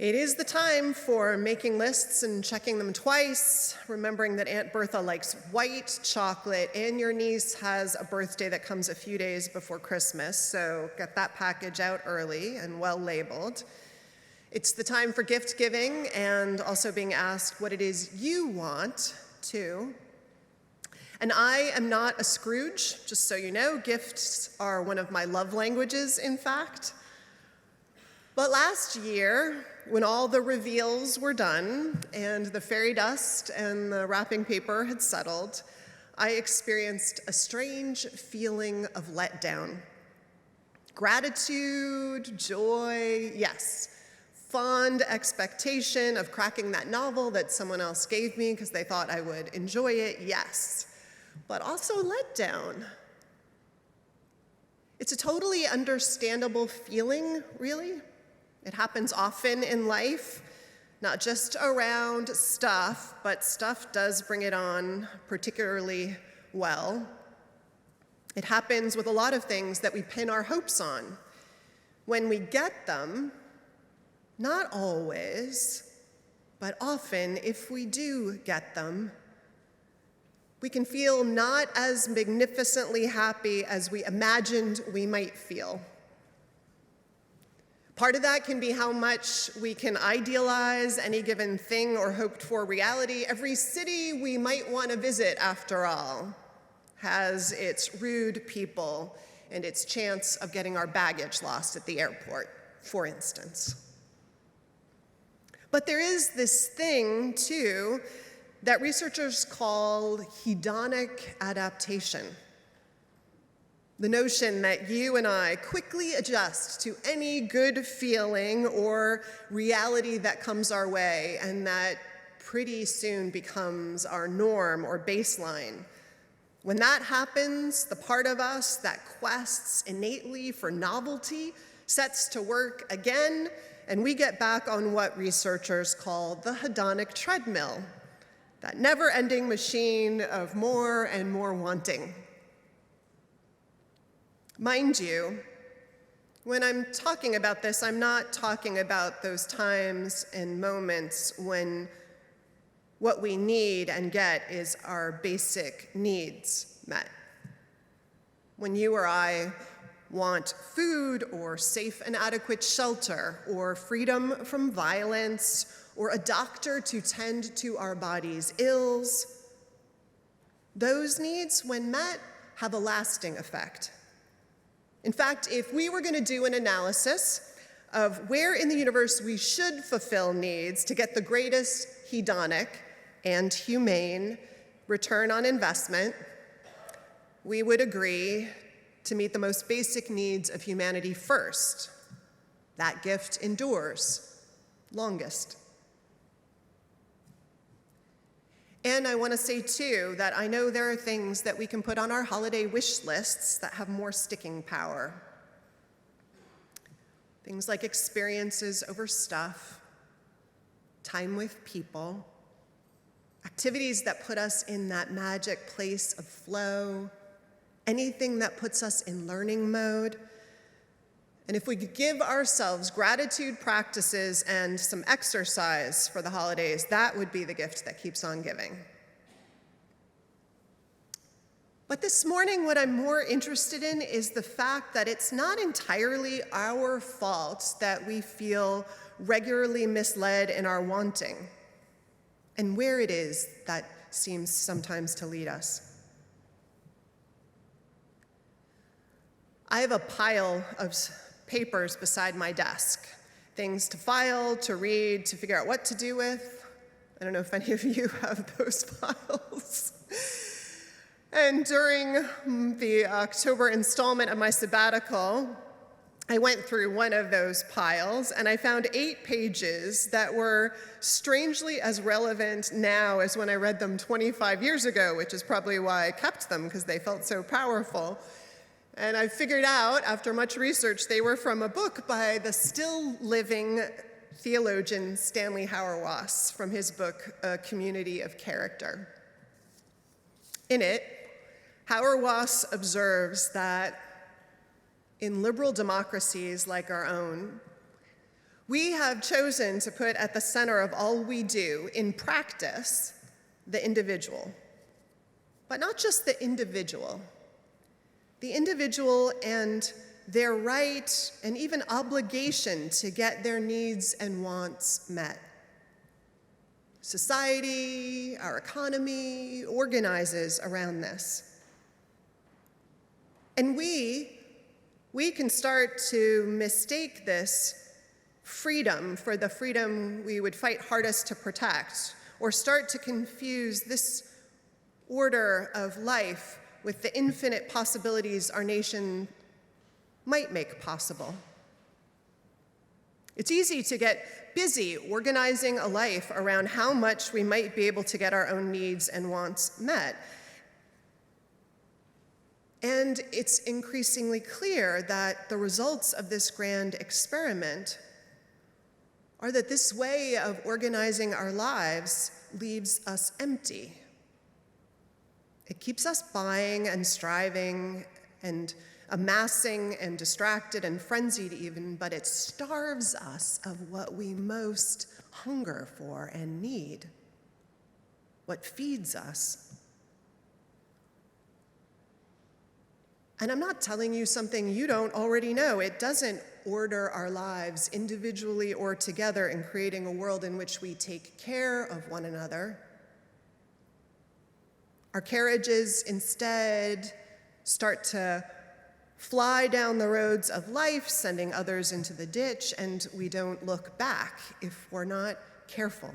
It is the time for making lists and checking them twice, remembering that Aunt Bertha likes white chocolate, and your niece has a birthday that comes a few days before Christmas, so get that package out early and well labeled. It's the time for gift giving and also being asked what it is you want, too. And I am not a Scrooge, just so you know. Gifts are one of my love languages, in fact. But last year, when all the reveals were done and the fairy dust and the wrapping paper had settled, I experienced a strange feeling of letdown. Gratitude, joy, yes. Fond expectation of cracking that novel that someone else gave me because they thought I would enjoy it, yes. But also letdown. It's a totally understandable feeling, really. It happens often in life, not just around stuff, but stuff does bring it on particularly well. It happens with a lot of things that we pin our hopes on. When we get them, not always, but often, if we do get them, we can feel not as magnificently happy as we imagined we might feel. Part of that can be how much we can idealize any given thing or hoped for reality. Every city we might want to visit, after all, has its rude people and its chance of getting our baggage lost at the airport, for instance. But there is this thing, too, that researchers call hedonic adaptation. The notion that you and I quickly adjust to any good feeling or reality that comes our way, and that pretty soon becomes our norm or baseline. When that happens, the part of us that quests innately for novelty sets to work again, and we get back on what researchers call the hedonic treadmill, that never-ending machine of more and more wanting. Mind you, when I'm talking about this, I'm not talking about those times and moments when what we need and get is our basic needs met. When you or I want food or safe and adequate shelter or freedom from violence or a doctor to tend to our body's ills, those needs, when met, have a lasting effect. In fact, if we were going to do an analysis of where in the universe we should fulfill needs to get the greatest hedonic and humane return on investment, we would agree to meet the most basic needs of humanity first. That gift endures longest. And I want to say, too, that I know there are things that we can put on our holiday wish lists that have more sticking power. Things like experiences over stuff, time with people, activities that put us in that magic place of flow, anything that puts us in learning mode. And if we could give ourselves gratitude practices and some exercise for the holidays, that would be the gift that keeps on giving. But this morning, what I'm more interested in is the fact that it's not entirely our fault that we feel regularly misled in our wanting, and where it is that seems sometimes to lead us. I have a pile of papers beside my desk, things to file, to read, to figure out what to do with. I don't know if any of you have those files. And during the October installment of my sabbatical, I went through one of those piles, and I found 8 pages that were strangely as relevant now as when I read them 25 years ago, which is probably why I kept them, because they felt so powerful. And I figured out, after much research, they were from a book by the still living theologian Stanley Hauerwas, from his book, A Community of Character. In it, Hauerwas observes that in liberal democracies like our own, We have chosen to put at the center of all we do, in practice, the individual. But not just the individual and their right and even obligation to get their needs and wants met. Society, our economy, organizes around this. And we can start to mistake this freedom for the freedom we would fight hardest to protect, or start to confuse this order of life with the infinite possibilities our nation might make possible. It's easy to get busy organizing a life around how much we might be able to get our own needs and wants met. And it's increasingly clear that the results of this grand experiment are that this way of organizing our lives leaves us empty. It keeps us buying and striving and amassing and distracted and frenzied even, but it starves us of what we most hunger for and need, what feeds us. And I'm not telling you something you don't already know. It doesn't order our lives individually or together in creating a world in which we take care of one another. Our carriages instead start to fly down the roads of life, sending others into the ditch, and we don't look back if we're not careful.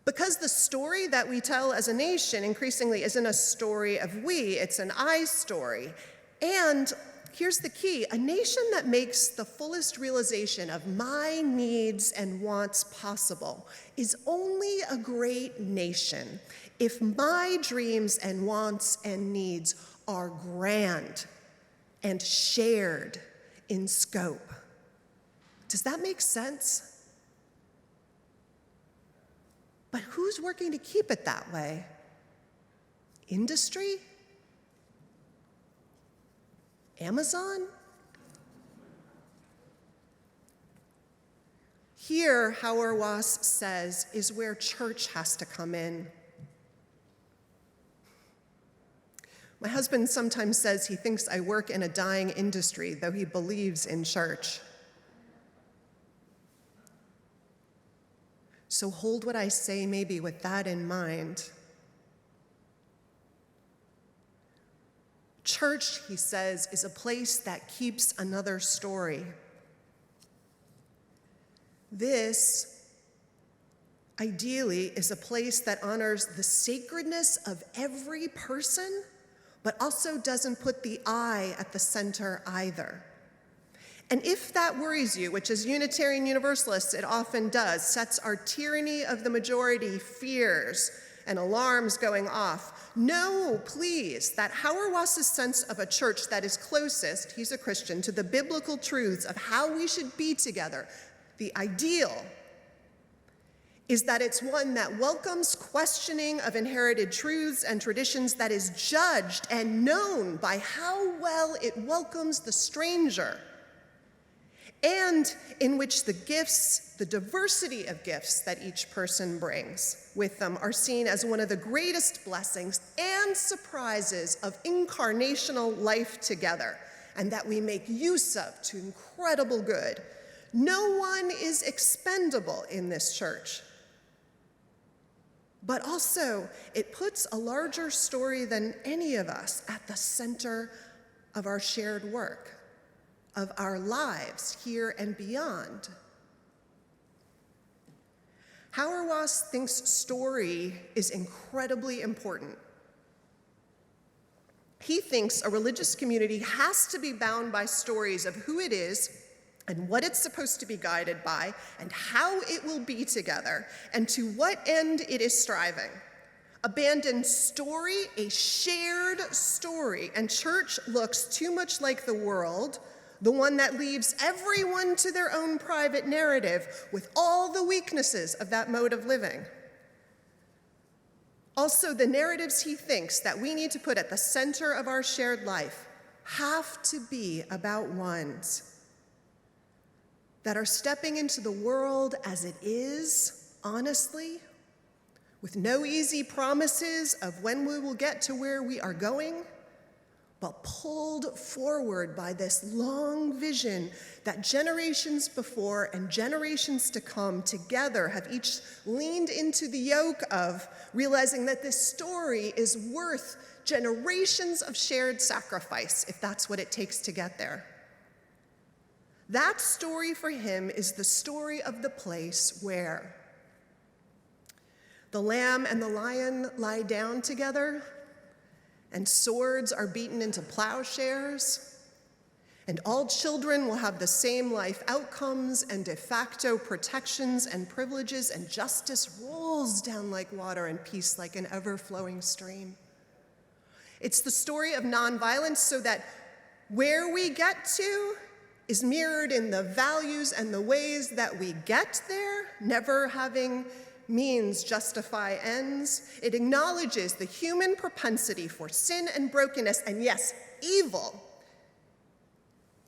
Because the story that we tell as a nation increasingly isn't a story of we, it's an I story. And here's the key: a nation that makes the fullest realization of my needs and wants possible is only a great nation if my dreams and wants and needs are grand and shared in scope. Does that make sense? But who's working to keep it that way? Industry? Amazon? Here, Hauerwas says, is where church has to come in. My husband sometimes says he thinks I work in a dying industry, though he believes in church. So hold what I say maybe with that in mind. Church, he says, is a place that keeps another story. This, ideally, is a place that honors the sacredness of every person, but also doesn't put the I at the center either. And if that worries you, which as Unitarian Universalists it often does, sets our tyranny of the majority fears and alarms going off, know, please, that Hauerwas' sense of a church that is closest, he's a Christian, to the biblical truths of how we should be together, the ideal, is that it's one that welcomes questioning of inherited truths and traditions, that is judged and known by how well it welcomes the stranger, and in which the gifts, the diversity of gifts that each person brings with them are seen as one of the greatest blessings and surprises of incarnational life together, and that we make use of to incredible good. No one is expendable in this church. But also, it puts a larger story than any of us at the center of our shared work, of our lives here and beyond. Hauerwas thinks story is incredibly important. He thinks a religious community has to be bound by stories of who it is and what it's supposed to be guided by and how it will be together and to what end it is striving. Abandon story, a shared story, and church looks too much like the world, the one that leaves everyone to their own private narrative with all the weaknesses of that mode of living. Also, the narratives he thinks that we need to put at the center of our shared life have to be about ones. that are stepping into the world as it is, honestly, with no easy promises of when we will get to where we are going, but pulled forward by this long vision that generations before and generations to come together have each leaned into the yoke of, realizing that this story is worth generations of shared sacrifice, if that's what it takes to get there. That story for him is the story of the place where the lamb and the lion lie down together, and swords are beaten into plowshares, and all children will have the same life outcomes and de facto protections and privileges, and justice rolls down like water and peace like an ever-flowing stream. It's the story of nonviolence so that where we get to is mirrored in the values and the ways that we get there, never having means justify ends. It acknowledges the human propensity for sin and brokenness, and yes, evil,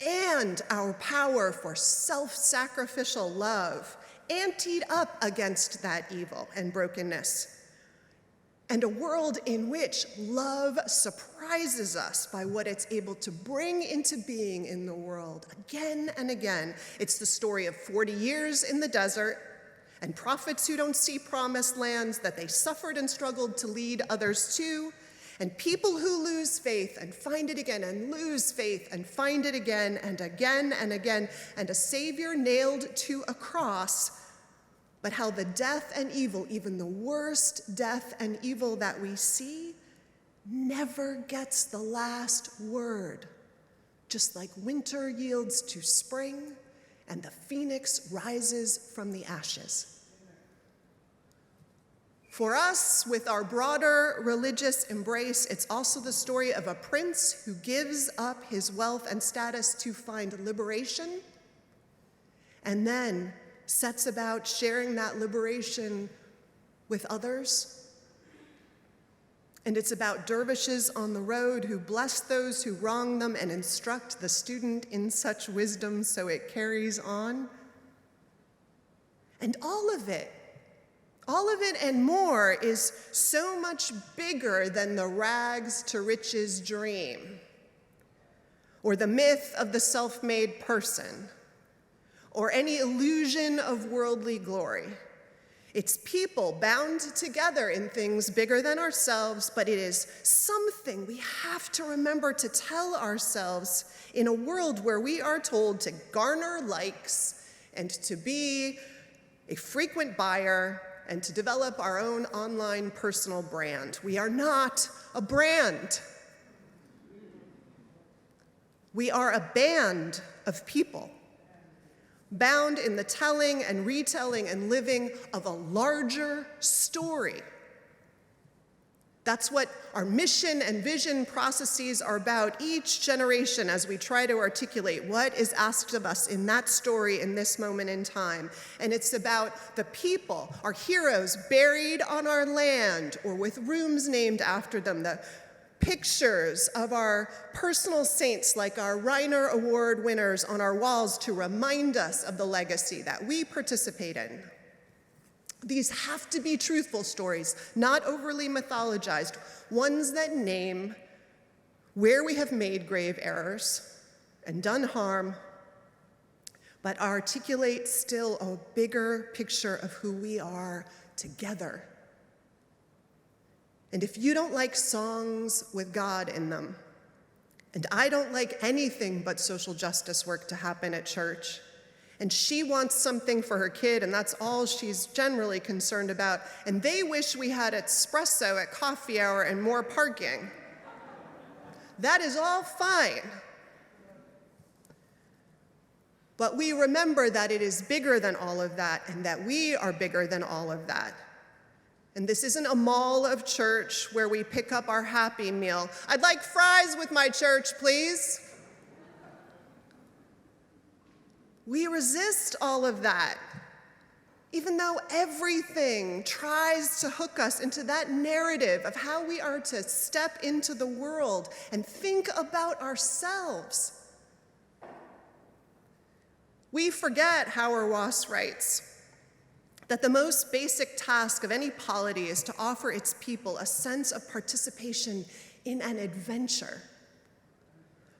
and our power for self-sacrificial love, anteed up against that evil and brokenness. And a world in which love surprises us by what it's able to bring into being in the world again and again. It's the story of 40 years in the desert, and prophets who don't see promised lands that they suffered and struggled to lead others to, and people who lose faith and find it again, and lose faith and find it again and again and again, and a Savior nailed to a cross, but how the death and evil, even the worst death and evil that we see, never gets the last word, just like winter yields to spring and the phoenix rises from the ashes. For us, with our broader religious embrace, it's also the story of a prince who gives up his wealth and status to find liberation, and then sets about sharing that liberation with others. And it's about dervishes on the road who bless those who wrong them and instruct the student in such wisdom so it carries on. And all of it and more is so much bigger than the rags to riches dream, or the myth of the self-made person, or any illusion of worldly glory. It's people bound together in things bigger than ourselves, but it is something we have to remember to tell ourselves in a world where we are told to garner likes and to be a frequent buyer and to develop our own online personal brand. We are not a brand. We are a band of people, bound in the telling and retelling and living of a larger story. That's what our mission and vision processes are about each generation as we try to articulate what is asked of us in that story in this moment in time. And it's about the people, our heroes buried on our land or with rooms named after them, the pictures of our personal saints like our Reiner Award winners on our walls to remind us of the legacy that we participate in. These have to be truthful stories, not overly mythologized, ones that name where we have made grave errors and done harm, but articulate still a bigger picture of who we are together. And if you don't like songs with God in them, and I don't like anything but social justice work to happen at church, and she wants something for her kid, and that's all she's generally concerned about, and they wish we had espresso at coffee hour and more parking, that is all fine. But we remember that it is bigger than all of that, and that we are bigger than all of that. And this isn't a mall of church where we pick up our Happy Meal. I'd like fries with my church, please. We resist all of that, even though everything tries to hook us into that narrative of how we are to step into the world and think about ourselves. We forget, Hauerwas writes, that the most basic task of any polity is to offer its people a sense of participation in an adventure.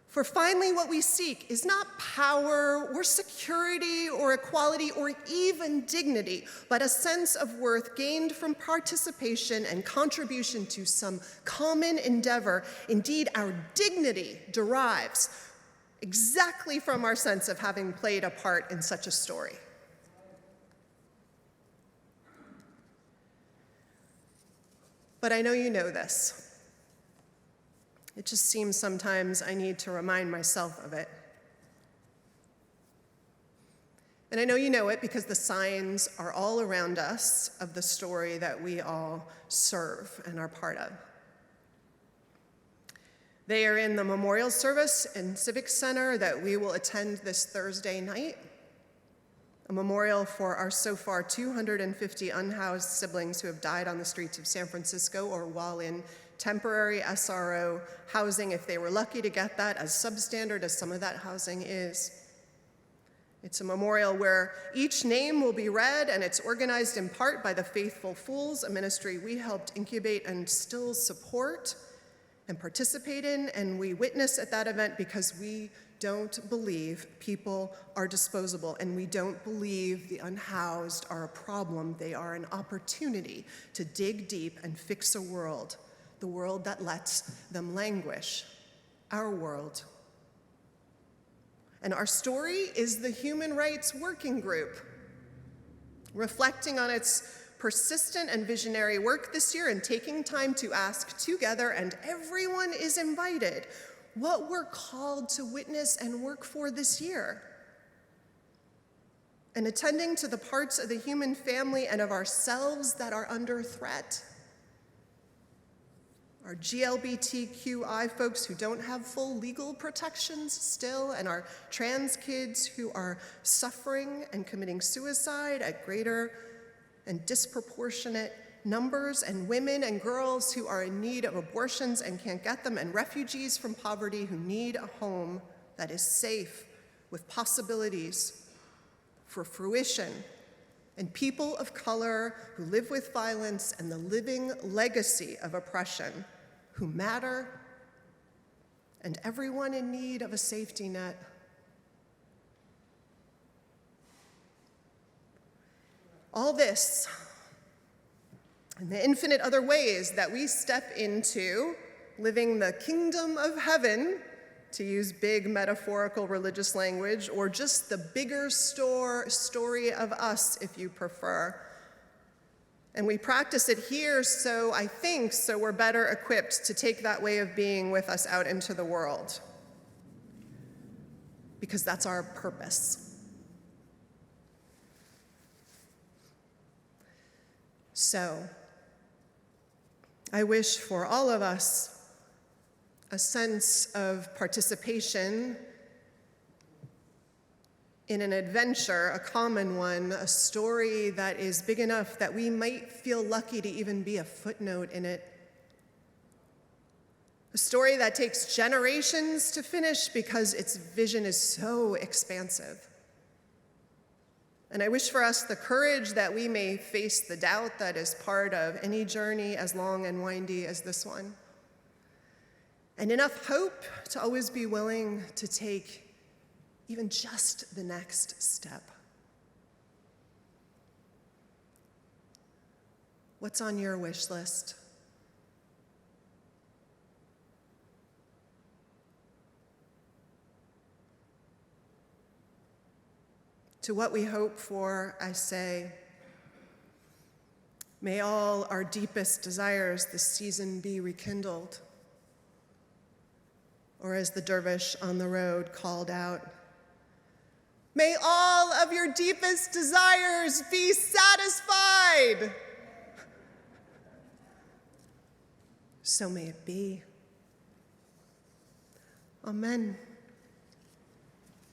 For finally, what we seek is not power or security or equality or even dignity, but a sense of worth gained from participation and contribution to some common endeavor. Indeed, our dignity derives exactly from our sense of having played a part in such a story. But I know you know this. It just seems sometimes I need to remind myself of it. And I know you know it because the signs are all around us of the story that we all serve and are part of. They are in the memorial service and Civic Center that we will attend this Thursday night, a memorial for our so far 250 unhoused siblings who have died on the streets of San Francisco or while in temporary SRO housing, if they were lucky to get that, as substandard as some of that housing is. It's a memorial where each name will be read, and it's organized in part by the Faithful Fools, a ministry we helped incubate and still support and participate in, and we witness at that event because we don't believe people are disposable, and we don't believe the unhoused are a problem. They are an opportunity to dig deep and fix a world, the world that lets them languish, our world. And our story is the Human Rights Working Group, reflecting on its persistent and visionary work this year and taking time to ask together, and everyone is invited, what we're called to witness and work for this year. And attending to the parts of the human family and of ourselves that are under threat. Our GLBTQI folks who don't have full legal protections still, and our trans kids who are suffering and committing suicide at greater and disproportionate numbers, and women and girls who are in need of abortions and can't get them, and refugees from poverty who need a home that is safe with possibilities for fruition, and people of color who live with violence and the living legacy of oppression who matter, and everyone in need of a safety net. All this, and the infinite other ways that we step into living the kingdom of heaven, to use big metaphorical religious language, or just the bigger story of us, if you prefer. And we practice it here, so we're better equipped to take that way of being with us out into the world. Because that's our purpose. So, I wish for all of us a sense of participation in an adventure, a common one, a story that is big enough that we might feel lucky to even be a footnote in it. A story that takes generations to finish because its vision is so expansive. And I wish for us the courage that we may face the doubt that is part of any journey as long and windy as this one. And enough hope to always be willing to take even just the next step. What's on your wish list? To what we hope for, I say, may all our deepest desires this season be rekindled. Or as the dervish on the road called out, may all of your deepest desires be satisfied. So may it be. Amen.